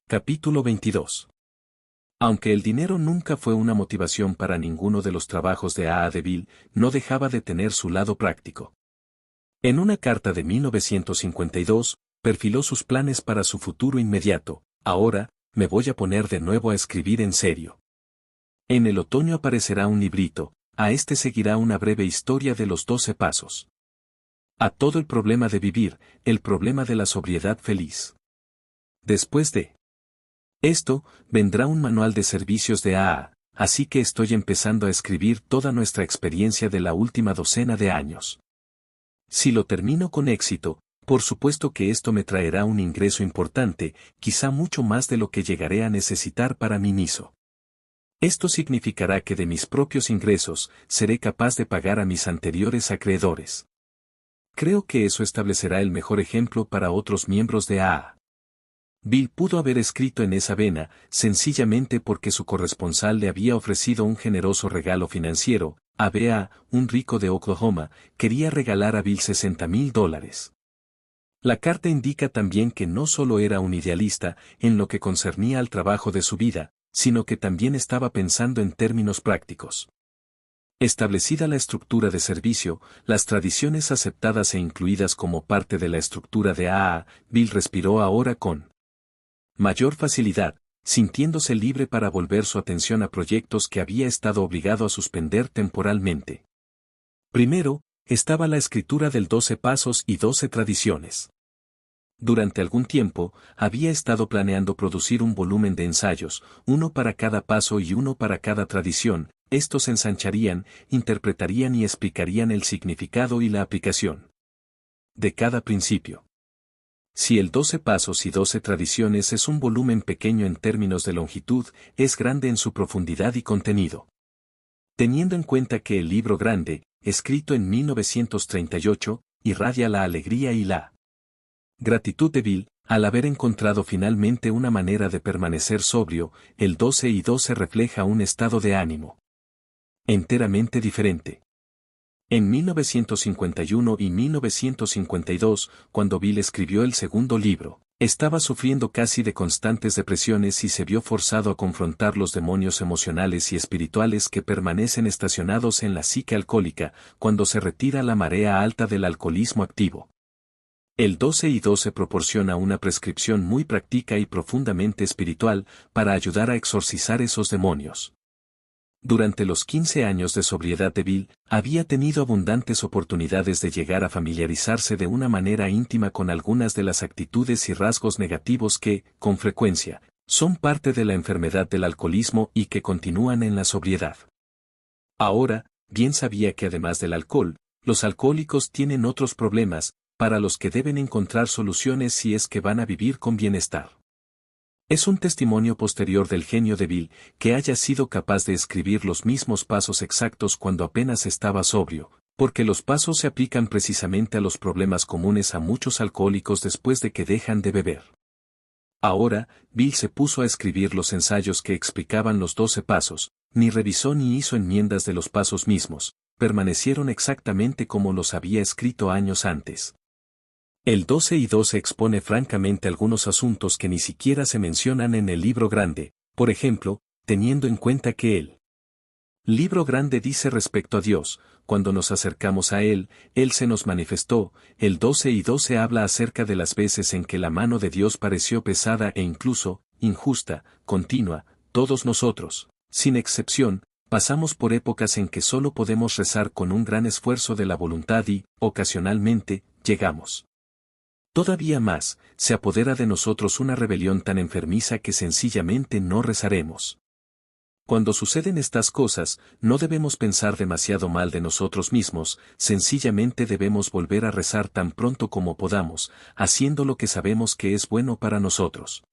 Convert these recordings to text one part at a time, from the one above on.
Capítulo 22. Aunque el dinero nunca fue una motivación para ninguno de los trabajos de A. de Bill, no dejaba de tener su lado práctico. En una carta de 1952, perfiló sus planes para su futuro inmediato: ahora, me voy a poner de nuevo a escribir en serio. En el otoño aparecerá un librito, a este seguirá una breve historia de los 12 pasos. A todo el problema de vivir, el problema de la sobriedad feliz. Después de esto, vendrá un manual de servicios de AA, así que estoy empezando a escribir toda nuestra experiencia de la última docena de años. Si lo termino con éxito, por supuesto que esto me traerá un ingreso importante, quizá mucho más de lo que llegaré a necesitar para mí mismo. Esto significará que de mis propios ingresos, seré capaz de pagar a mis anteriores acreedores. Creo que eso establecerá el mejor ejemplo para otros miembros de AA. Bill pudo haber escrito en esa vena, sencillamente porque su corresponsal le había ofrecido un generoso regalo financiero. ABA, un rico de Oklahoma, quería regalar a Bill $60,000. La carta indica también que no solo era un idealista en lo que concernía al trabajo de su vida, sino que también estaba pensando en términos prácticos. Establecida la estructura de servicio, las tradiciones aceptadas e incluidas como parte de la estructura de AA, Bill respiró ahora con mayor facilidad, sintiéndose libre para volver su atención a proyectos que había estado obligado a suspender temporalmente. Primero, estaba la escritura del 12 pasos y 12 tradiciones. Durante algún tiempo, había estado planeando producir un volumen de ensayos, uno para cada paso y uno para cada tradición. Estos ensancharían, interpretarían y explicarían el significado y la aplicación de cada principio. Si el 12 pasos y 12 tradiciones es un volumen pequeño en términos de longitud, es grande en su profundidad y contenido. Teniendo en cuenta que el libro grande, escrito en 1938, irradia la alegría y la gratitud de Bill, al haber encontrado finalmente una manera de permanecer sobrio, el 12 y 12 refleja un estado de ánimo enteramente diferente. En 1951 y 1952, cuando Bill escribió el segundo libro, estaba sufriendo casi de constantes depresiones y se vio forzado a confrontar los demonios emocionales y espirituales que permanecen estacionados en la psique alcohólica cuando se retira la marea alta del alcoholismo activo. El 12 y 12 proporciona una prescripción muy práctica y profundamente espiritual para ayudar a exorcizar esos demonios. Durante los 15 años de sobriedad de Bill, había tenido abundantes oportunidades de llegar a familiarizarse de una manera íntima con algunas de las actitudes y rasgos negativos que, con frecuencia, son parte de la enfermedad del alcoholismo y que continúan en la sobriedad. Ahora, bien sabía que además del alcohol, los alcohólicos tienen otros problemas, para los que deben encontrar soluciones si es que van a vivir con bienestar. Es un testimonio posterior del genio de Bill, que haya sido capaz de escribir los mismos pasos exactos cuando apenas estaba sobrio, porque los pasos se aplican precisamente a los problemas comunes a muchos alcohólicos después de que dejan de beber. Ahora, Bill se puso a escribir los ensayos que explicaban los 12 pasos, ni revisó ni hizo enmiendas de los pasos mismos, permanecieron exactamente como los había escrito años antes. El 12 y 12 expone francamente algunos asuntos que ni siquiera se mencionan en el libro grande, por ejemplo, teniendo en cuenta que el libro grande dice respecto a Dios, cuando nos acercamos a Él se nos manifestó. El 12 y 12 habla acerca de las veces en que la mano de Dios pareció pesada e incluso, injusta, continua. Todos nosotros, sin excepción, pasamos por épocas en que solo podemos rezar con un gran esfuerzo de la voluntad y, ocasionalmente, llegamos. Todavía más, se apodera de nosotros una rebelión tan enfermiza que sencillamente no rezaremos. Cuando suceden estas cosas, no debemos pensar demasiado mal de nosotros mismos, sencillamente debemos volver a rezar tan pronto como podamos, haciendo lo que sabemos que es bueno para nosotros.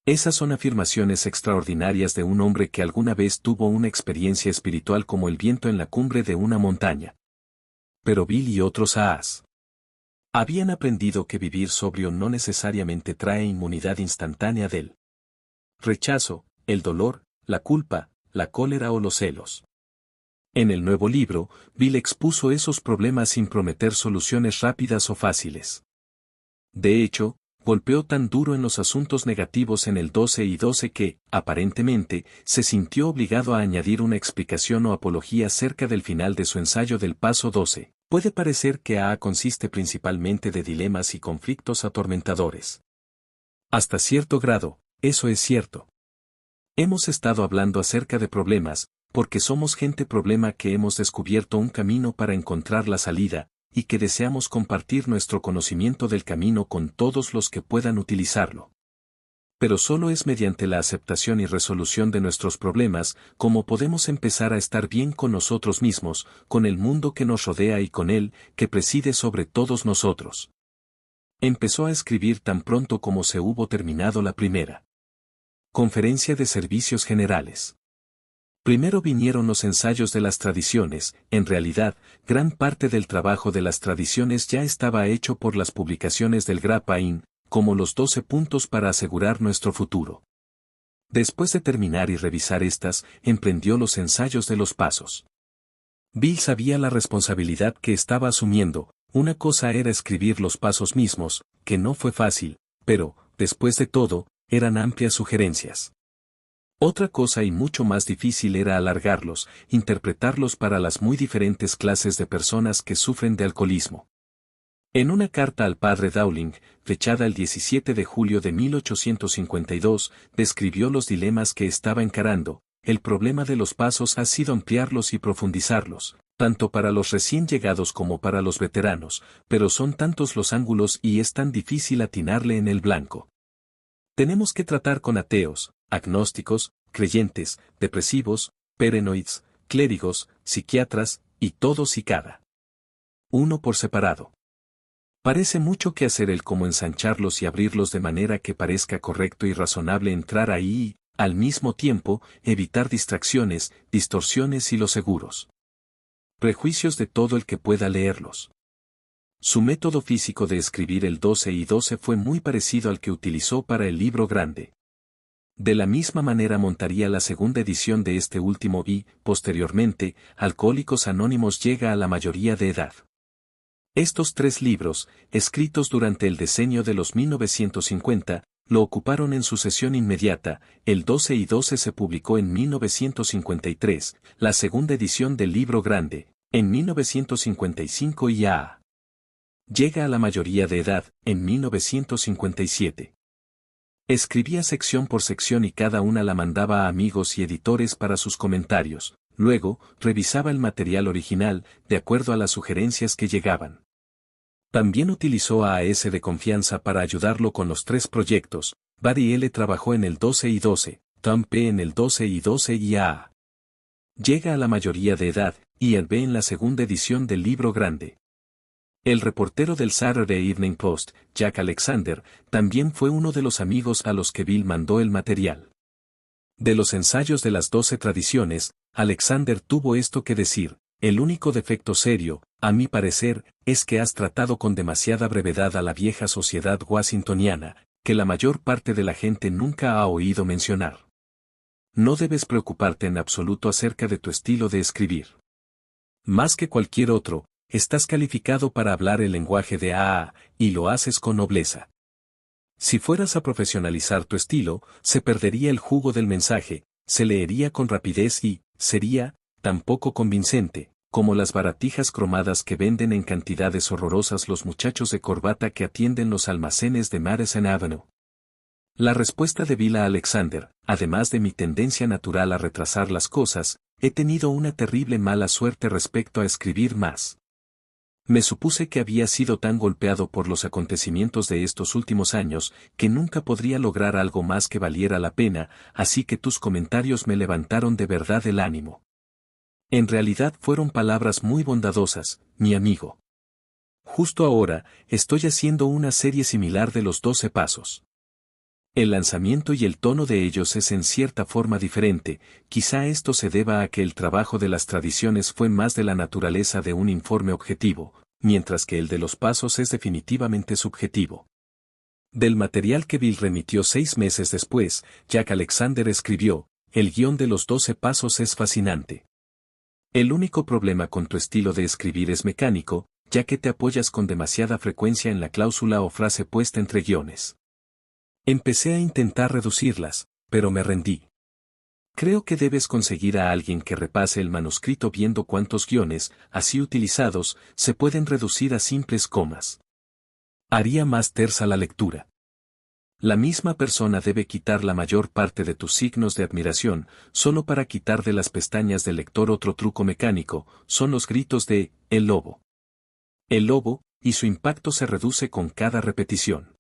Esas son afirmaciones extraordinarias de un hombre que alguna vez tuvo una experiencia espiritual como el viento en la cumbre de una montaña. Pero Bill y otros AAs habían aprendido que vivir sobrio no necesariamente trae inmunidad instantánea del rechazo, el dolor, la culpa, la cólera o los celos. En el nuevo libro, Bill expuso esos problemas sin prometer soluciones rápidas o fáciles. De hecho, golpeó tan duro en los asuntos negativos en el 12 y 12 que, aparentemente, se sintió obligado a añadir una explicación o apología cerca del final de su ensayo del paso 12. Puede parecer que AA consiste principalmente de dilemas y conflictos atormentadores. Hasta cierto grado, eso es cierto. Hemos estado hablando acerca de problemas, porque somos gente problema que hemos descubierto un camino para encontrar la salida, y que deseamos compartir nuestro conocimiento del camino con todos los que puedan utilizarlo. Pero solo es mediante la aceptación y resolución de nuestros problemas como podemos empezar a estar bien con nosotros mismos, con el mundo que nos rodea y con Él, que preside sobre todos nosotros. Empezó a escribir tan pronto como se hubo terminado la primera Conferencia de Servicios Generales. Primero vinieron los ensayos de las tradiciones. En realidad, gran parte del trabajo de las tradiciones ya estaba hecho por las publicaciones del Grapevine, como los 12 puntos para asegurar nuestro futuro. Después de terminar y revisar estas, emprendió los ensayos de los pasos. Bill sabía la responsabilidad que estaba asumiendo. Una cosa era escribir los pasos mismos, que no fue fácil, pero, después de todo, eran amplias sugerencias. Otra cosa y mucho más difícil era alargarlos, interpretarlos para las muy diferentes clases de personas que sufren de alcoholismo. En una carta al padre Dowling, fechada el 17 de julio de 1852, describió los dilemas que estaba encarando. El problema de los pasos ha sido ampliarlos y profundizarlos, tanto para los recién llegados como para los veteranos, pero son tantos los ángulos y es tan difícil atinarle en el blanco. Tenemos que tratar con ateos, agnósticos, creyentes, depresivos, paranoids, clérigos, psiquiatras, y todos y cada uno por separado. Parece mucho que hacer el cómo ensancharlos y abrirlos de manera que parezca correcto y razonable entrar ahí y, al mismo tiempo, evitar distracciones, distorsiones y los seguros prejuicios de todo el que pueda leerlos. Su método físico de escribir el 12 y 12 fue muy parecido al que utilizó para el libro grande. De la misma manera montaría la segunda edición de este último y, posteriormente, Alcohólicos Anónimos llega a la mayoría de edad. Estos 3 libros, escritos durante el decenio de los 1950, lo ocuparon en sucesión inmediata. El 12 y 12 se publicó en 1953, la segunda edición del libro grande, en 1955 y AA. Llega a la mayoría de edad, en 1957. Escribía sección por sección y cada una la mandaba a amigos y editores para sus comentarios. Luego, revisaba el material original, de acuerdo a las sugerencias que llegaban. También utilizó a AS de confianza para ayudarlo con los 3 proyectos. Barry L. trabajó en el 12 y 12, Tom P. en el 12 y 12 y AA. Llega a la mayoría de edad, y el B. en la segunda edición del libro grande. El reportero del Saturday Evening Post, Jack Alexander, también fue uno de los amigos a los que Bill mandó el material. De los ensayos de las 12 tradiciones, Alexander tuvo esto que decir: el único defecto serio, a mi parecer, es que has tratado con demasiada brevedad a la vieja sociedad washingtoniana, que la mayor parte de la gente nunca ha oído mencionar. No debes preocuparte en absoluto acerca de tu estilo de escribir. Más que cualquier otro, estás calificado para hablar el lenguaje de AA, y lo haces con nobleza. Si fueras a profesionalizar tu estilo, se perdería el jugo del mensaje, se leería con rapidez y, sería, tan poco convincente, como las baratijas cromadas que venden en cantidades horrorosas los muchachos de corbata que atienden los almacenes de Madison Avenue. La respuesta de Bill a Alexander: además de mi tendencia natural a retrasar las cosas, he tenido una terrible mala suerte respecto a escribir más. Me supuse que había sido tan golpeado por los acontecimientos de estos últimos años, que nunca podría lograr algo más que valiera la pena, así que tus comentarios me levantaron de verdad el ánimo. En realidad fueron palabras muy bondadosas, mi amigo. Justo ahora, estoy haciendo una serie similar de los 12 pasos. El lanzamiento y el tono de ellos es en cierta forma diferente. Quizá esto se deba a que el trabajo de las tradiciones fue más de la naturaleza de un informe objetivo, mientras que el de los pasos es definitivamente subjetivo. Del material que Bill remitió 6 meses después, Jack Alexander escribió: el guión de los 12 pasos es fascinante. El único problema con tu estilo de escribir es mecánico, ya que te apoyas con demasiada frecuencia en la cláusula o frase puesta entre guiones. Empecé a intentar reducirlas, pero me rendí. Creo que debes conseguir a alguien que repase el manuscrito viendo cuántos guiones, así utilizados, se pueden reducir a simples comas. Haría más tersa la lectura. La misma persona debe quitar la mayor parte de tus signos de admiración, solo para quitar de las pestañas del lector. Otro truco mecánico, son los gritos de "el lobo". El lobo, y su impacto se reduce con cada repetición.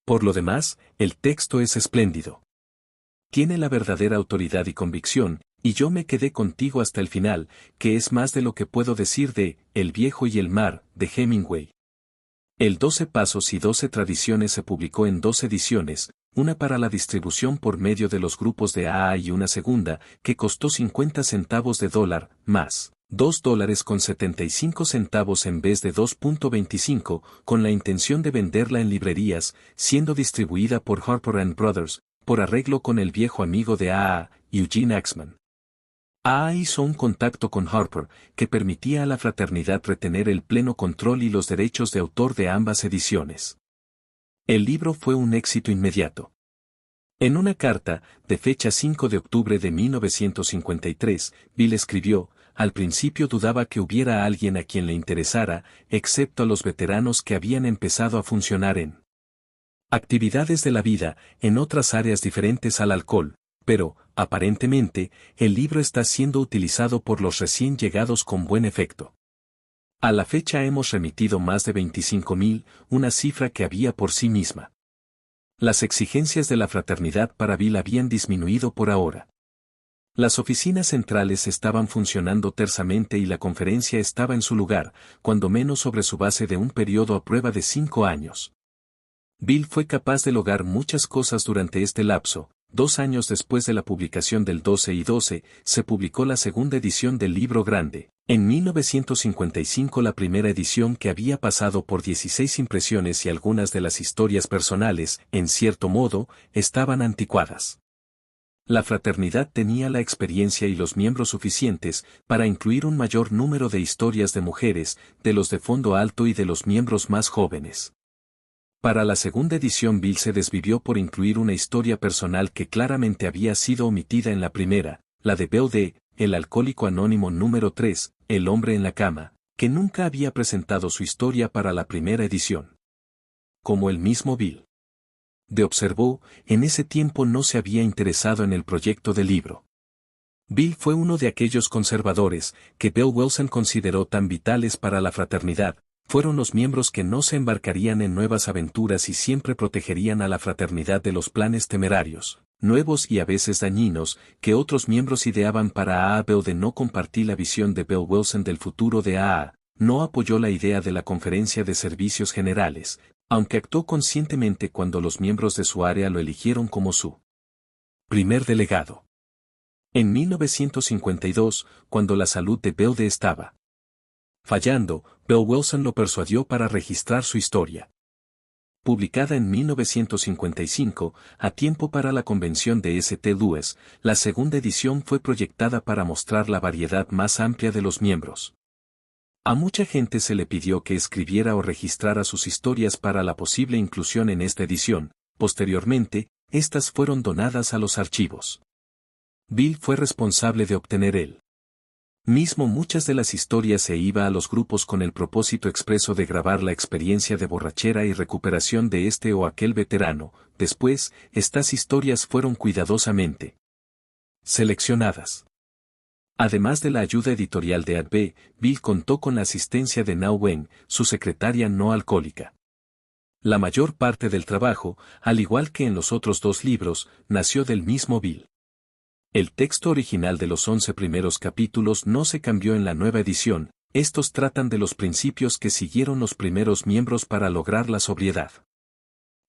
Por lo demás, el texto es espléndido. Tiene la verdadera autoridad y convicción, y yo me quedé contigo hasta el final, que es más de lo que puedo decir de El viejo y el mar, de Hemingway. El 12 pasos y 12 tradiciones se publicó en 2 ediciones, una para la distribución por medio de los grupos de AA y una segunda, que costó 50 centavos de dólar, más $2.75 en vez de 2.25, con la intención de venderla en librerías, siendo distribuida por Harper & Brothers, por arreglo con el viejo amigo de AA, Eugene Axman. AA hizo un contacto con Harper, que permitía a la fraternidad retener el pleno control y los derechos de autor de ambas ediciones. El libro fue un éxito inmediato. En una carta, de fecha 5 de octubre de 1953, Bill escribió: "Al principio dudaba que hubiera alguien a quien le interesara, excepto a los veteranos que habían empezado a funcionar en actividades de la vida, en otras áreas diferentes al alcohol, pero, aparentemente, el libro está siendo utilizado por los recién llegados con buen efecto. A la fecha hemos remitido más de 25,000, una cifra que había por sí misma. Las exigencias de la fraternidad para Bill habían disminuido por ahora. Las oficinas centrales estaban funcionando tersamente y la conferencia estaba en su lugar, cuando menos sobre su base de un periodo a prueba de 5 años. Bill fue capaz de lograr muchas cosas durante este lapso. 2 años después de la publicación del 12 y 12, se publicó la segunda edición del libro grande. En 1955 la primera edición, que había pasado por 16 impresiones, y algunas de las historias personales, en cierto modo, estaban anticuadas. La fraternidad tenía la experiencia y los miembros suficientes para incluir un mayor número de historias de mujeres, de los de fondo alto y de los miembros más jóvenes. Para la segunda edición Bill se desvivió por incluir una historia personal que claramente había sido omitida en la primera, la de Bill D., el alcohólico anónimo número 3, el hombre en la cama, que nunca había presentado su historia para la primera edición. Como el mismo Bill D. observó, en ese tiempo no se había interesado en el proyecto del libro. Bill fue uno de aquellos conservadores que Bill Wilson consideró tan vitales para la fraternidad. Fueron los miembros que no se embarcarían en nuevas aventuras y siempre protegerían a la fraternidad de los planes temerarios, nuevos y a veces dañinos, que otros miembros ideaban para AA. Bill de no compartir la visión de Bill Wilson del futuro de AA, no apoyó la idea de la Conferencia de Servicios Generales, aunque actuó conscientemente cuando los miembros de su área lo eligieron como su primer delegado. En 1952, cuando la salud de Bill D. estaba fallando, Bill Wilson lo persuadió para registrar su historia. Publicada en 1955, a tiempo para la convención de St. Louis, la segunda edición fue proyectada para mostrar la variedad más amplia de los miembros. A mucha gente se le pidió que escribiera o registrara sus historias para la posible inclusión en esta edición. Posteriormente, estas fueron donadas a los archivos. Bill fue responsable de obtener el mismo muchas de las historias e iba a los grupos con el propósito expreso de grabar la experiencia de borrachera y recuperación de este o aquel veterano. Después, estas historias fueron cuidadosamente seleccionadas. Además de la ayuda editorial de A.B., Bill contó con la asistencia de Na Wen, su secretaria no alcohólica. La mayor parte del trabajo, al igual que en los otros 2 libros, nació del mismo Bill. El texto original de los 11 primeros capítulos no se cambió en la nueva edición. Estos tratan de los principios que siguieron los primeros miembros para lograr la sobriedad.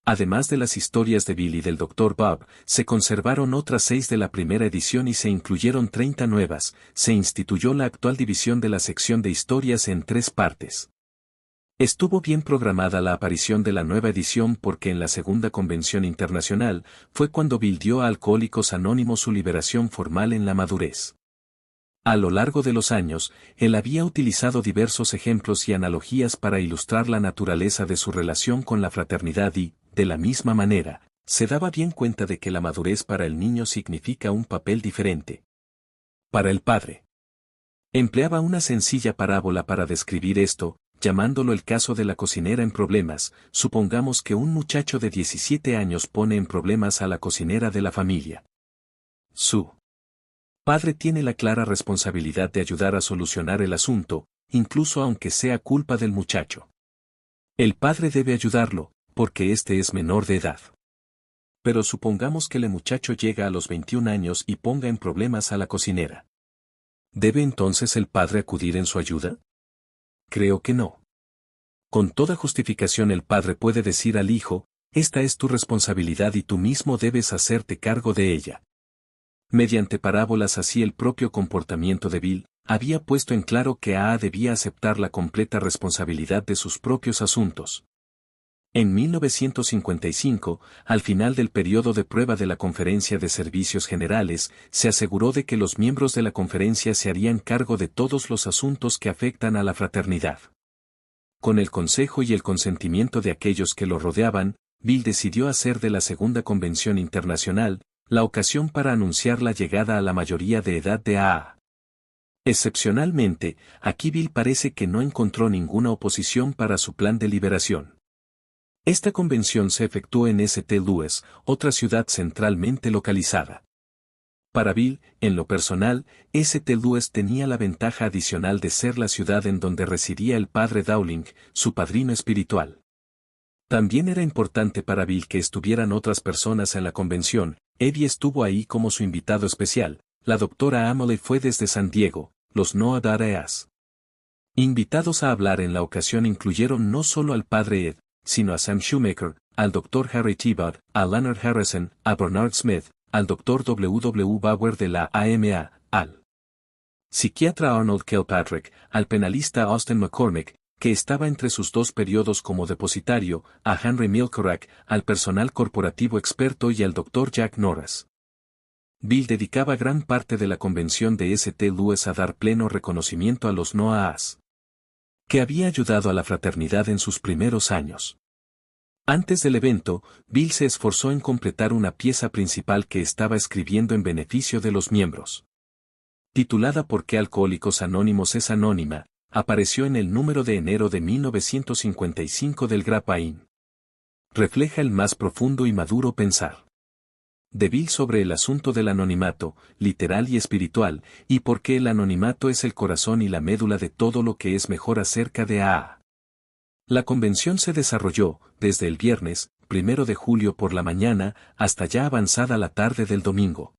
Además de las historias de Bill y del Dr. Bob, se conservaron otras 6 de la primera edición y se incluyeron 30 nuevas. Se instituyó la actual división de la sección de historias en 3 partes. Estuvo bien programada la aparición de la nueva edición porque en la segunda convención internacional fue cuando Bill dio a Alcohólicos Anónimos su liberación formal en la madurez. A lo largo de los años, él había utilizado diversos ejemplos y analogías para ilustrar la naturaleza de su relación con la fraternidad y, de la misma manera, se daba bien cuenta de que la madurez para el niño significa un papel diferente. Para el padre. Empleaba una sencilla parábola para describir esto, llamándolo el caso de la cocinera en problemas. Supongamos que un muchacho de 17 años pone en problemas a la cocinera de la familia. Su padre tiene la clara responsabilidad de ayudar a solucionar el asunto, incluso aunque sea culpa del muchacho. El padre debe ayudarlo, porque éste es menor de edad. Pero supongamos que el muchacho llega a los 21 años y ponga en problemas a la cocinera. ¿Debe entonces el padre acudir en su ayuda? Creo que no. Con toda justificación el padre puede decir al hijo, esta es tu responsabilidad y tú mismo debes hacerte cargo de ella. Mediante parábolas así el propio comportamiento de Bill, había puesto en claro que debía aceptar la completa responsabilidad de sus propios asuntos. En 1955, al final del periodo de prueba de la Conferencia de Servicios Generales, se aseguró de que los miembros de la conferencia se harían cargo de todos los asuntos que afectan a la fraternidad. Con el consejo y el consentimiento de aquellos que lo rodeaban, Bill decidió hacer de la Segunda Convención Internacional, la ocasión para anunciar la llegada a la mayoría de edad de AA. Excepcionalmente, aquí Bill parece que no encontró ninguna oposición para su plan de liberación. Esta convención se efectuó en St. Louis, otra ciudad centralmente localizada. Para Bill, en lo personal, St. Louis tenía la ventaja adicional de ser la ciudad en donde residía el padre Dowling, su padrino espiritual. También era importante para Bill que estuvieran otras personas en la convención. Eddie estuvo ahí como su invitado especial, la doctora Amelie fue desde San Diego, los Noah Dareas. Invitados a hablar en la ocasión incluyeron no solo al padre Ed, sino a Sam Shoemaker, al Dr. Harry Tibod, a Leonard Harrison, a Bernard Smith, al Dr. W. W. Bauer de la AMA, al psiquiatra Arnold Kilpatrick, al penalista Austin McCormick, que estaba entre sus dos periodos como depositario, a Henry Milcorak, al personal corporativo experto y al Dr. Jack Norris. Bill dedicaba gran parte de la convención de St. Louis a dar pleno reconocimiento a los Noahs, que había ayudado a la fraternidad en sus primeros años. Antes del evento, Bill se esforzó en completar una pieza principal que estaba escribiendo en beneficio de los miembros. Titulada ¿Por qué Alcohólicos Anónimos es anónima?, apareció en el número de enero de 1955 del Grapevine. Refleja el más profundo y maduro pensar de Bill sobre el asunto del anonimato, literal y espiritual, y por qué el anonimato es el corazón y la médula de todo lo que es mejor acerca de AA. La convención se desarrolló, desde el viernes, 1 de julio por la mañana, hasta ya avanzada la tarde del domingo.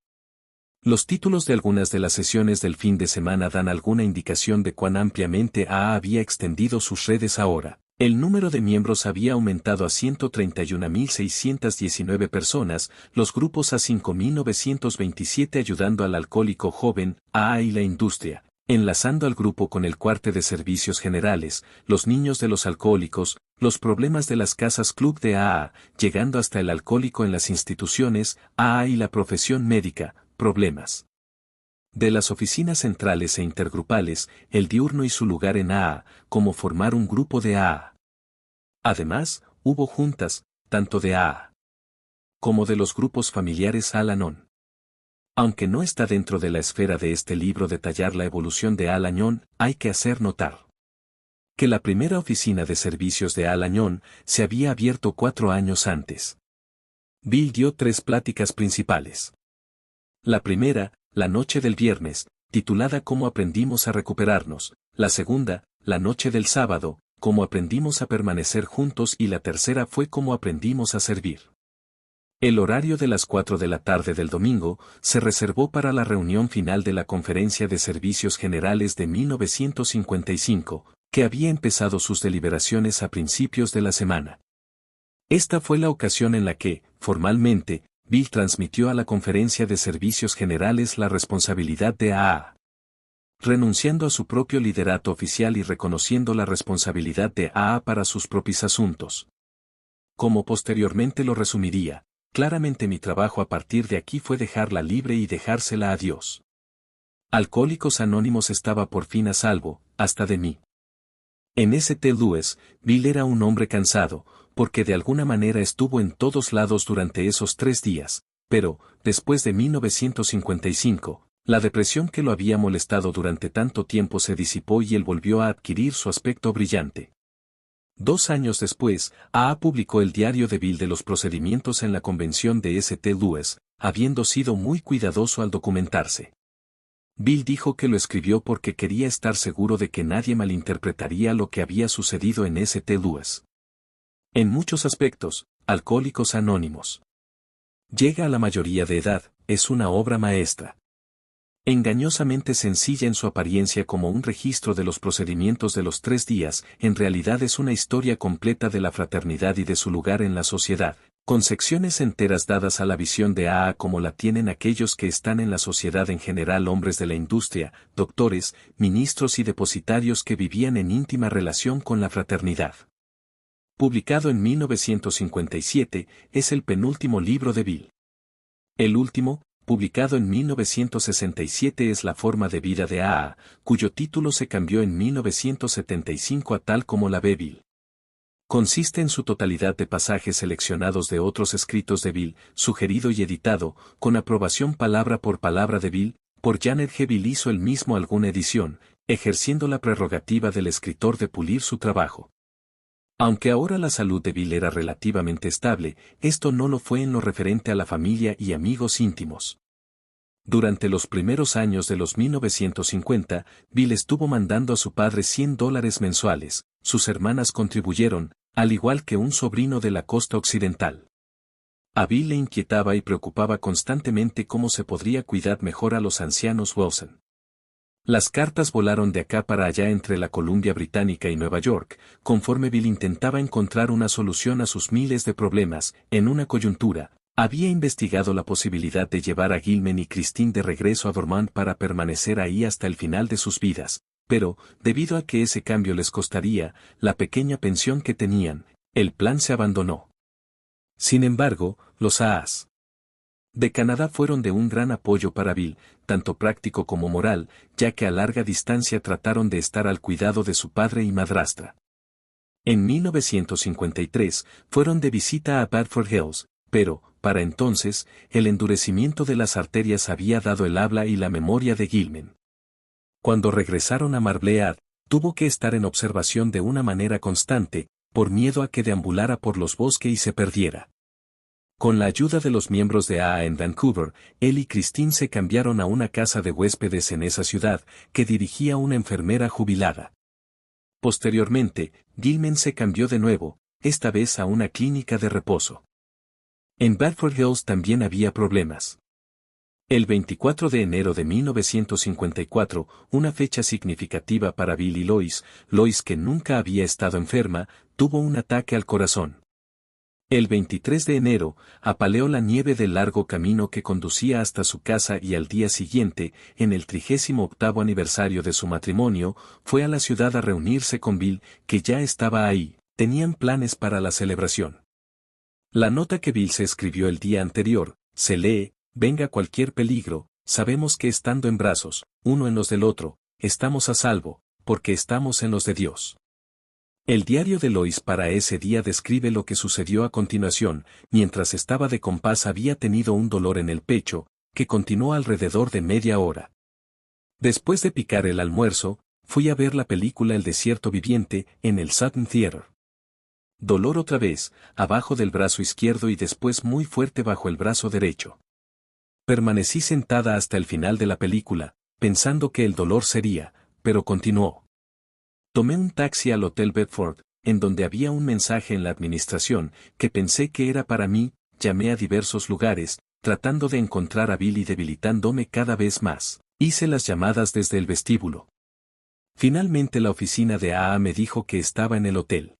Los títulos de algunas de las sesiones del fin de semana dan alguna indicación de cuán ampliamente AA había extendido sus redes ahora. El número de miembros había aumentado a 131.619 personas, los grupos a 5.927 ayudando al alcohólico joven, AA y la industria, enlazando al grupo con el cuartel de servicios generales, los niños de los alcohólicos, los problemas de las casas club de AA, llegando hasta el alcohólico en las instituciones, AA y la profesión médica, problemas de las oficinas centrales e intergrupales, el diurno y su lugar en AA, como formar un grupo de AA. Además, hubo juntas, tanto de AA como de los grupos familiares Al-Anon. Aunque no está dentro de la esfera de este libro detallar la evolución de Al-Anon, hay que hacer notar que la primera oficina de servicios de Al-Anon se había abierto 4 años antes. Bill dio 3 pláticas principales. La primera, la noche del viernes, titulada Cómo aprendimos a recuperarnos, la segunda, la noche del sábado, Cómo aprendimos a permanecer juntos y la tercera fue Cómo aprendimos a servir. El horario de las 4 de la tarde del domingo se reservó para la reunión final de la Conferencia de Servicios Generales de 1955, que había empezado sus deliberaciones a principios de la semana. Esta fue la ocasión en la que, formalmente, Bill transmitió a la Conferencia de Servicios Generales la responsabilidad de AA. Renunciando a su propio liderato oficial y reconociendo la responsabilidad de AA para sus propios asuntos. Como posteriormente lo resumiría, claramente mi trabajo a partir de aquí fue dejarla libre y dejársela a Dios. Alcohólicos Anónimos estaba por fin a salvo, hasta de mí. En St. Louis, Bill era un hombre cansado, porque de alguna manera estuvo en todos lados durante esos 3 días, pero, después de 1955, la depresión que lo había molestado durante tanto tiempo se disipó y él volvió a adquirir su aspecto brillante. 2 años después, A.A. publicó el diario de Bill de los procedimientos en la convención de St. Louis, habiendo sido muy cuidadoso al documentarse. Bill dijo que lo escribió porque quería estar seguro de que nadie malinterpretaría lo que había sucedido en St. Louis. En muchos aspectos, Alcohólicos Anónimos llega a la mayoría de edad, es una obra maestra. Engañosamente sencilla en su apariencia como un registro de los procedimientos de los 3 días, en realidad es una historia completa de la fraternidad y de su lugar en la sociedad, con secciones enteras dadas a la visión de A.A. como la tienen aquellos que están en la sociedad en general, hombres de la industria, doctores, ministros y depositarios que vivían en íntima relación con la fraternidad. Publicado en 1957, es el penúltimo libro de Bill. El último, publicado en 1967, es La forma de vida de A.A., cuyo título se cambió en 1975 a tal como la ve Bill. Consiste en su totalidad de pasajes seleccionados de otros escritos de Bill, sugerido y editado, con aprobación palabra por palabra de Bill, por Janet G. Bill hizo él mismo alguna edición, ejerciendo la prerrogativa del escritor de pulir su trabajo. Aunque ahora la salud de Bill era relativamente estable, esto no lo fue en lo referente a la familia y amigos íntimos. Durante los primeros años de los 1950, Bill estuvo mandando a su padre $100 mensuales, sus hermanas contribuyeron, al igual que un sobrino de la costa occidental. A Bill le inquietaba y preocupaba constantemente cómo se podría cuidar mejor a los ancianos Wilson. Las cartas volaron de acá para allá entre la Columbia Británica y Nueva York, conforme Bill intentaba encontrar una solución a sus miles de problemas. En una coyuntura, había investigado la posibilidad de llevar a Gilman y Christine de regreso a Vermont para permanecer ahí hasta el final de sus vidas, pero, debido a que ese cambio les costaría la pequeña pensión que tenían, el plan se abandonó. Sin embargo, los A.A.s de Canadá fueron de un gran apoyo para Bill, tanto práctico como moral, ya que a larga distancia trataron de estar al cuidado de su padre y madrastra. En 1953, fueron de visita a Bedford Hills, pero, para entonces, el endurecimiento de las arterias había dado el habla y la memoria de Gilman. Cuando regresaron a Marblehead, tuvo que estar en observación de una manera constante, por miedo a que deambulara por los bosques y se perdiera. Con la ayuda de los miembros de A.A. en Vancouver, él y Christine se cambiaron a una casa de huéspedes en esa ciudad, que dirigía una enfermera jubilada. Posteriormente, Gilman se cambió de nuevo, esta vez a una clínica de reposo. En Bedford Hills también había problemas. El 24 de enero de 1954, una fecha significativa para Bill y Lois, que nunca había estado enferma, tuvo un ataque al corazón. El 23 de enero, apaleó la nieve del largo camino que conducía hasta su casa y al día siguiente, en el 38º aniversario de su matrimonio, fue a la ciudad a reunirse con Bill, que ya estaba ahí. Tenían planes para la celebración. La nota que Bill se escribió el día anterior, se lee: venga cualquier peligro, sabemos que estando en brazos, uno en los del otro, estamos a salvo, porque estamos en los de Dios. El diario de Lois para ese día describe lo que sucedió a continuación. Mientras estaba de compás había tenido un dolor en el pecho, que continuó alrededor de media hora. Después de picar el almuerzo, fui a ver la película El desierto viviente, en el Sutton Theater. Dolor otra vez, abajo del brazo izquierdo y después muy fuerte bajo el brazo derecho. Permanecí sentada hasta el final de la película, pensando que el dolor sería, pero continuó. Tomé un taxi al Hotel Bedford, en donde había un mensaje en la administración, que pensé que era para mí. Llamé a diversos lugares, tratando de encontrar a Bill y debilitándome cada vez más. Hice las llamadas desde el vestíbulo. Finalmente la oficina de A.A. me dijo que estaba en el hotel.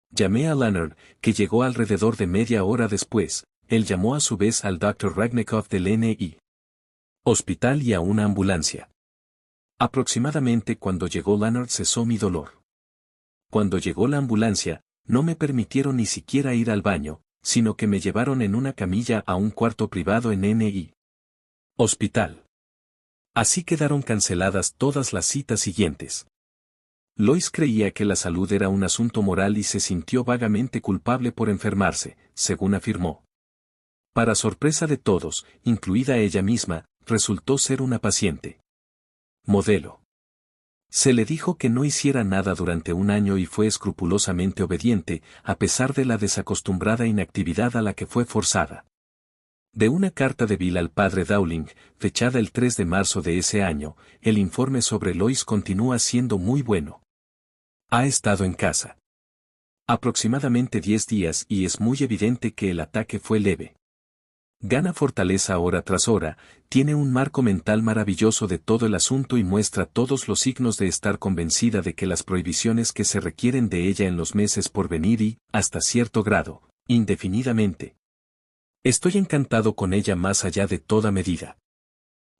Llamé a Leonard, que llegó alrededor de media hora después. Él llamó a su vez al Dr. Ragnikov del N.I. Hospital y a una ambulancia. Aproximadamente cuando llegó Leonard cesó mi dolor. Cuando llegó la ambulancia, no me permitieron ni siquiera ir al baño, sino que me llevaron en una camilla a un cuarto privado en N.I. Hospital. Así quedaron canceladas todas las citas siguientes. Lois creía que la salud era un asunto moral y se sintió vagamente culpable por enfermarse, según afirmó. Para sorpresa de todos, incluida ella misma, resultó ser una paciente modelo. Se le dijo que no hiciera nada durante un año y fue escrupulosamente obediente, a pesar de la desacostumbrada inactividad a la que fue forzada. De una carta de Bill al padre Dowling, fechada el 3 de marzo de ese año, el informe sobre Lois continúa siendo muy bueno. Ha estado en casa aproximadamente 10 días y es muy evidente que el ataque fue leve. Gana fortaleza hora tras hora, tiene un marco mental maravilloso de todo el asunto y muestra todos los signos de estar convencida de que las prohibiciones que se requieren de ella en los meses por venir y, hasta cierto grado, indefinidamente. Estoy encantado con ella más allá de toda medida.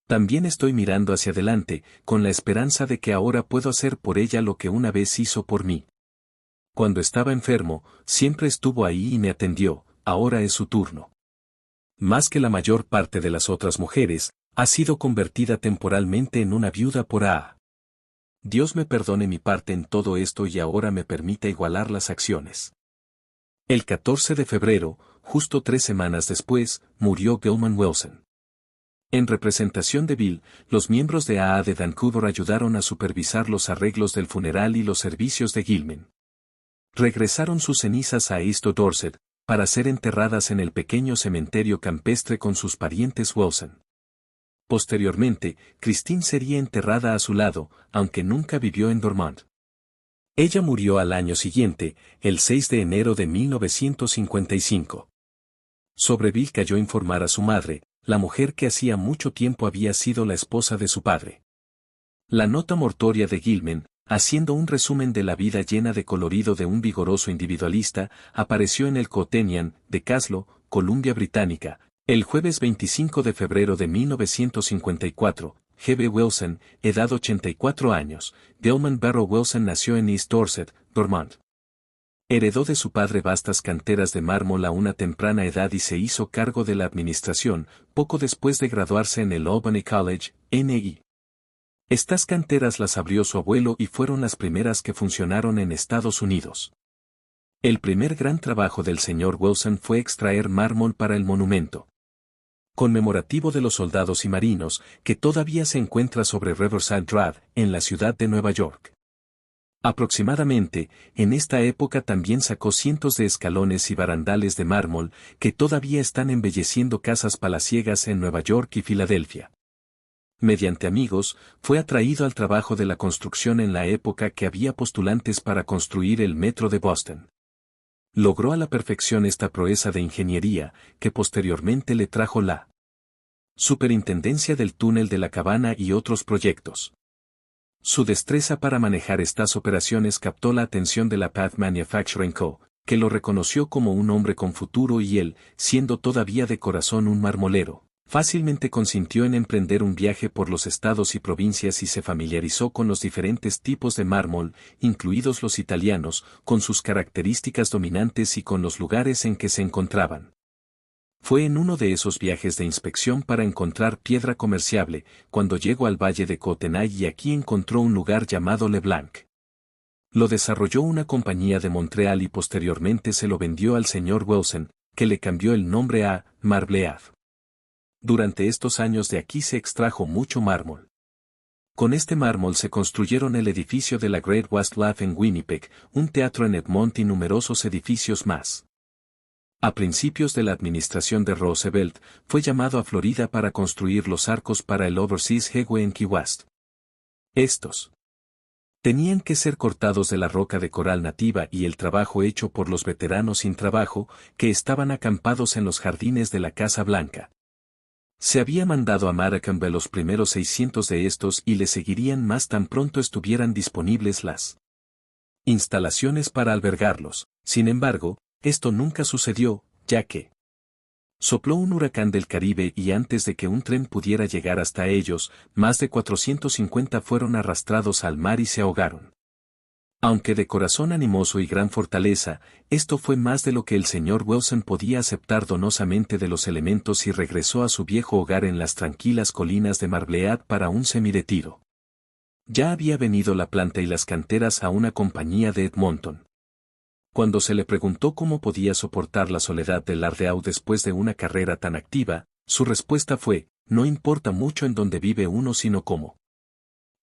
También estoy mirando hacia adelante, con la esperanza de que ahora puedo hacer por ella lo que una vez hizo por mí. Cuando estaba enfermo, siempre estuvo ahí y me atendió, ahora es su turno. Más que la mayor parte de las otras mujeres, ha sido convertida temporalmente en una viuda por A. Dios me perdone mi parte en todo esto y ahora me permita igualar las acciones. El 14 de febrero, justo 3 semanas después, murió Gilman Wilson. En representación de Bill, los miembros de AA de Vancouver ayudaron a supervisar los arreglos del funeral y los servicios de Gilman. Regresaron sus cenizas a East Dorset, para ser enterradas en el pequeño cementerio campestre con sus parientes Wilson. Posteriormente, Christine sería enterrada a su lado, aunque nunca vivió en Dormont. Ella murió al año siguiente, el 6 de enero de 1955. Sobre Bill cayó informar a su madre, la mujer que hacía mucho tiempo había sido la esposa de su padre. La nota mortoria de Gilman, haciendo un resumen de la vida llena de colorido de un vigoroso individualista, apareció en el Cottonian, de Caslo, Columbia Británica, el jueves 25 de febrero de 1954. G.B. Wilson, edad 84 años, Gilman Barrow Wilson nació en East Dorset, Dormont. Heredó de su padre vastas canteras de mármol a una temprana edad y se hizo cargo de la administración, poco después de graduarse en el Albany College, NI. Estas canteras las abrió su abuelo y fueron las primeras que funcionaron en Estados Unidos. El primer gran trabajo del señor Wilson fue extraer mármol para el monumento conmemorativo de los soldados y marinos, que todavía se encuentra sobre Riverside Drive, en la ciudad de Nueva York. Aproximadamente, en esta época también sacó cientos de escalones y barandales de mármol, que todavía están embelleciendo casas palaciegas en Nueva York y Filadelfia. Mediante amigos, fue atraído al trabajo de la construcción en la época que había postulantes para construir el metro de Boston. Logró a la perfección esta proeza de ingeniería, que posteriormente le trajo la superintendencia del túnel de la Cabana y otros proyectos. Su destreza para manejar estas operaciones captó la atención de la Path Manufacturing Co., que lo reconoció como un hombre con futuro y él, siendo todavía de corazón un marmolero, fácilmente consintió en emprender un viaje por los estados y provincias y se familiarizó con los diferentes tipos de mármol, incluidos los italianos, con sus características dominantes y con los lugares en que se encontraban. Fue en uno de esos viajes de inspección para encontrar piedra comerciable, cuando llegó al valle de Kootenay y aquí encontró un lugar llamado Leblanc. Lo desarrolló una compañía de Montreal y posteriormente se lo vendió al señor Wilson, que le cambió el nombre a Marblead. Durante estos años de aquí se extrajo mucho mármol. Con este mármol se construyeron el edificio de la Great West Laugh en Winnipeg, un teatro en Edmont y numerosos edificios más. A principios de la administración de Roosevelt, fue llamado a Florida para construir los arcos para el Overseas Highway en Key West. Estos tenían que ser cortados de la roca de coral nativa y el trabajo hecho por los veteranos sin trabajo, que estaban acampados en los jardines de la Casa Blanca. Se había mandado a Maracaibo los primeros 600 de estos y le seguirían más tan pronto estuvieran disponibles las instalaciones para albergarlos. Sin embargo, esto nunca sucedió, ya que sopló un huracán del Caribe y antes de que un tren pudiera llegar hasta ellos, más de 450 fueron arrastrados al mar y se ahogaron. Aunque de corazón animoso y gran fortaleza, esto fue más de lo que el señor Wilson podía aceptar donosamente de los elementos y regresó a su viejo hogar en las tranquilas colinas de Marblehead para un semiretiro. Ya había venido la planta y las canteras a una compañía de Edmonton. Cuando se le preguntó cómo podía soportar la soledad de Lardheau después de una carrera tan activa, su respuesta fue, no importa mucho en dónde vive uno sino cómo.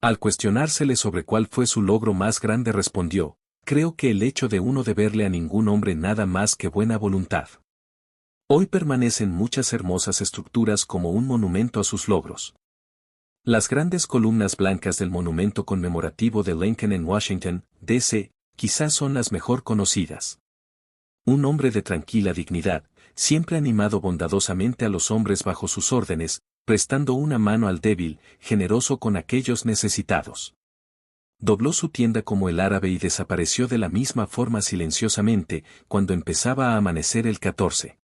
Al cuestionársele sobre cuál fue su logro más grande respondió, creo que el hecho de uno deberle a ningún hombre nada más que buena voluntad. Hoy permanecen muchas hermosas estructuras como un monumento a sus logros. Las grandes columnas blancas del monumento conmemorativo de Lincoln en Washington, D.C., quizás son las mejor conocidas. Un hombre de tranquila dignidad, siempre animado bondadosamente a los hombres bajo sus órdenes, prestando una mano al débil, generoso con aquellos necesitados. Dobló su tienda como el árabe y desapareció de la misma forma silenciosamente, cuando empezaba a amanecer el 14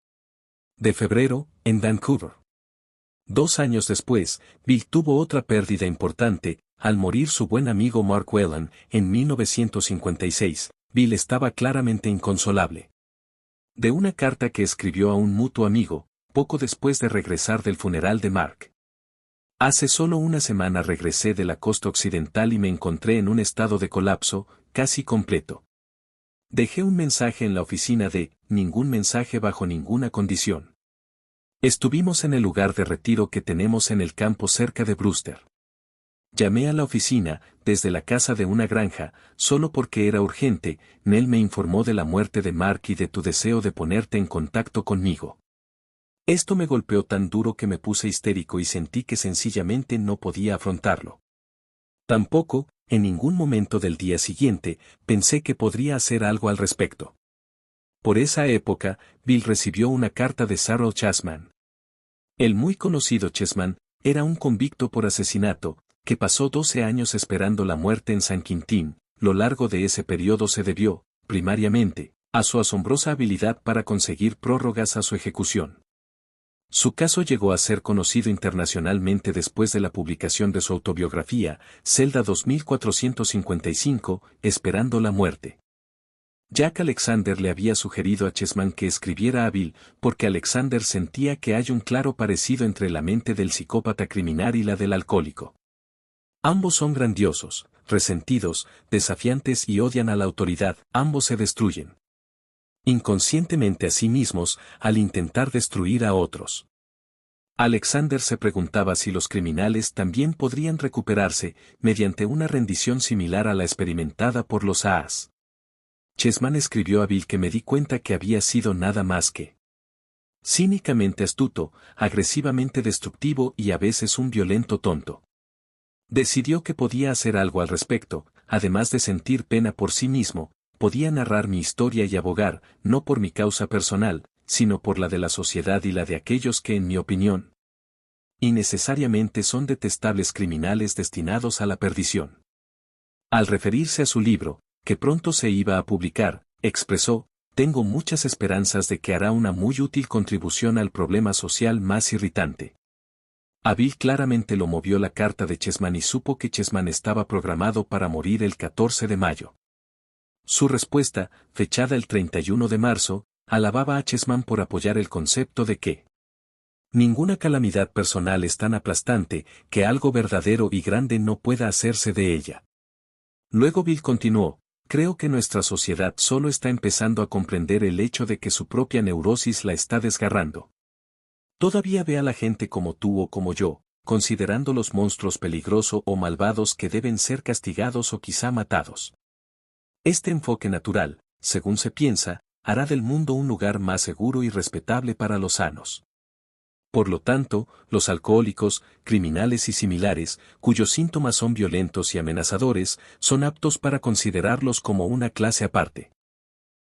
de febrero, en Vancouver. 2 años después, Bill tuvo otra pérdida importante, al morir su buen amigo Mark Whelan, en 1956, Bill estaba claramente inconsolable. De una carta que escribió a un mutuo amigo, poco después de regresar del funeral de Mark. Hace solo una semana regresé de la costa occidental y me encontré en un estado de colapso, casi completo. Dejé un mensaje en la oficina de, ningún mensaje bajo ninguna condición. Estuvimos en el lugar de retiro que tenemos en el campo cerca de Brewster. Llamé a la oficina, desde la casa de una granja, solo porque era urgente. Nell me informó de la muerte de Mark y de tu deseo de ponerte en contacto conmigo. Esto me golpeó tan duro que me puse histérico y sentí que sencillamente no podía afrontarlo. Tampoco, en ningún momento del día siguiente, pensé que podría hacer algo al respecto. Por esa época, Bill recibió una carta de Sarah Chessman. El muy conocido Chessman, era un convicto por asesinato, que pasó 12 años esperando la muerte en San Quintín. Lo largo de ese periodo se debió, primariamente, a su asombrosa habilidad para conseguir prórrogas a su ejecución. Su caso llegó a ser conocido internacionalmente después de la publicación de su autobiografía, Celda 2455, Esperando la muerte. Jack Alexander le había sugerido a Chessman que escribiera a Bill, porque Alexander sentía que hay un claro parecido entre la mente del psicópata criminal y la del alcohólico. Ambos son grandiosos, resentidos, desafiantes y odian a la autoridad, ambos se destruyen inconscientemente a sí mismos al intentar destruir a otros. Alexander se preguntaba si los criminales también podrían recuperarse mediante una rendición similar a la experimentada por los A's. Chessman escribió a Bill que me di cuenta que había sido nada más que cínicamente astuto, agresivamente destructivo y a veces un violento tonto. Decidió que podía hacer algo al respecto, además de sentir pena por sí mismo, podía narrar mi historia y abogar, no por mi causa personal, sino por la de la sociedad y la de aquellos que en mi opinión, innecesariamente son detestables criminales destinados a la perdición. Al referirse a su libro, que pronto se iba a publicar, expresó, tengo muchas esperanzas de que hará una muy útil contribución al problema social más irritante. A Bill claramente lo movió la carta de Chessman y supo que Chessman estaba programado para morir el 14 de mayo. Su respuesta, fechada el 31 de marzo, alababa a Chessman por apoyar el concepto de que ninguna calamidad personal es tan aplastante que algo verdadero y grande no pueda hacerse de ella. Luego Bill continuó, creo que nuestra sociedad solo está empezando a comprender el hecho de que su propia neurosis la está desgarrando. Todavía ve a la gente como tú o como yo, considerando los monstruos peligrosos o malvados que deben ser castigados o quizá matados. Este enfoque natural, según se piensa, hará del mundo un lugar más seguro y respetable para los sanos. Por lo tanto, los alcohólicos, criminales y similares, cuyos síntomas son violentos y amenazadores, son aptos para considerarlos como una clase aparte.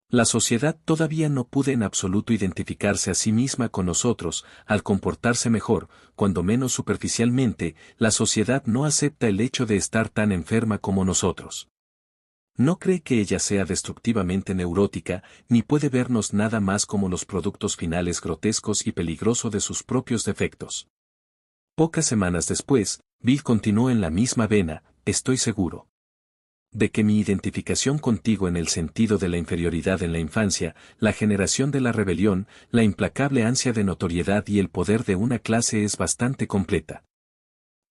La sociedad todavía no puede en absoluto identificarse a sí misma con nosotros, al comportarse mejor, cuando menos superficialmente, la sociedad no acepta el hecho de estar tan enferma como nosotros. No cree que ella sea destructivamente neurótica, ni puede vernos nada más como los productos finales grotescos y peligrosos de sus propios defectos. Pocas semanas después, Bill continuó en la misma vena, estoy seguro De que mi identificación contigo en el sentido de la inferioridad en la infancia, la generación de la rebelión, la implacable ansia de notoriedad y el poder de una clase es bastante completa.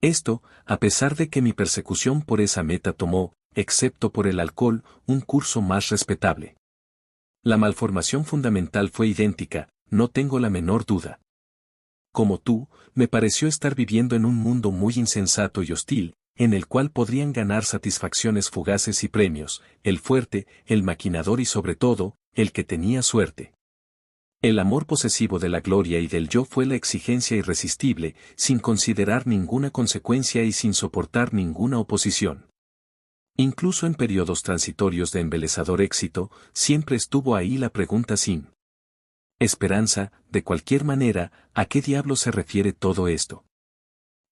Esto, a pesar de que mi persecución por esa meta tomó, excepto por el alcohol, un curso más respetable. La malformación fundamental fue idéntica, no tengo la menor duda. Como tú, me pareció estar viviendo en un mundo muy insensato y hostil, en el cual podrían ganar satisfacciones fugaces y premios, el fuerte, el maquinador y sobre todo, el que tenía suerte. El amor posesivo de la gloria y del yo fue la exigencia irresistible, sin considerar ninguna consecuencia y sin soportar ninguna oposición. Incluso en periodos transitorios de embelezador éxito, siempre estuvo ahí la pregunta sin esperanza, de cualquier manera, ¿a qué diablo se refiere todo esto?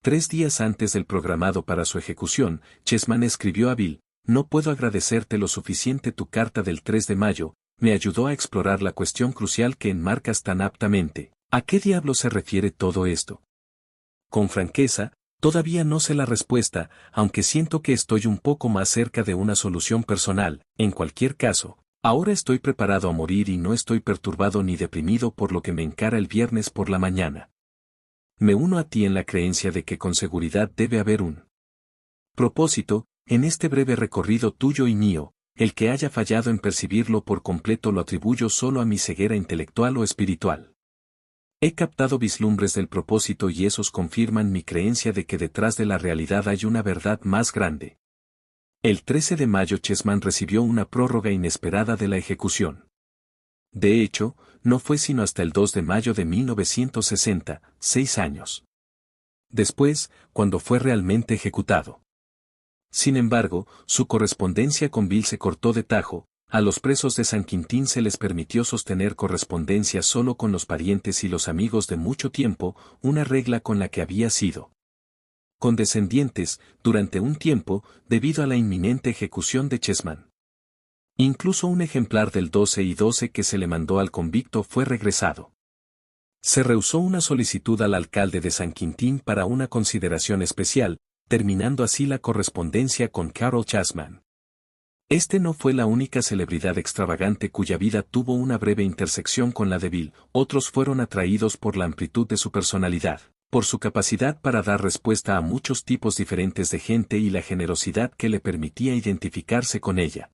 3 días antes del programado para su ejecución, Chessman escribió a Bill: no puedo agradecerte lo suficiente tu carta del 3 de mayo, me ayudó a explorar la cuestión crucial que enmarcas tan aptamente. ¿A qué diablo se refiere todo esto? Con franqueza, todavía no sé la respuesta, aunque siento que estoy un poco más cerca de una solución personal. En cualquier caso, ahora estoy preparado a morir y no estoy perturbado ni deprimido por lo que me encara el viernes por la mañana. Me uno a ti en la creencia de que con seguridad debe haber un propósito, en este breve recorrido tuyo y mío. El que haya fallado en percibirlo por completo lo atribuyo solo a mi ceguera intelectual o espiritual. He captado vislumbres del propósito y esos confirman mi creencia de que detrás de la realidad hay una verdad más grande. El 13 de mayo Chessman recibió una prórroga inesperada de la ejecución. De hecho, no fue sino hasta el 2 de mayo de 1960, 6 años después, cuando fue realmente ejecutado. Sin embargo, su correspondencia con Bill se cortó de tajo. A los presos de San Quintín se les permitió sostener correspondencia solo con los parientes y los amigos de mucho tiempo, una regla con la que había sido condescendientes, durante un tiempo, debido a la inminente ejecución de Chessman. Incluso un ejemplar del 12 y 12 que se le mandó al convicto fue regresado. Se rehusó una solicitud al alcalde de San Quintín para una consideración especial, terminando así la correspondencia con Carol Chessman. Este no fue la única celebridad extravagante cuya vida tuvo una breve intersección con la de Bill. Otros fueron atraídos por la amplitud de su personalidad, por su capacidad para dar respuesta a muchos tipos diferentes de gente y la generosidad que le permitía identificarse con ella.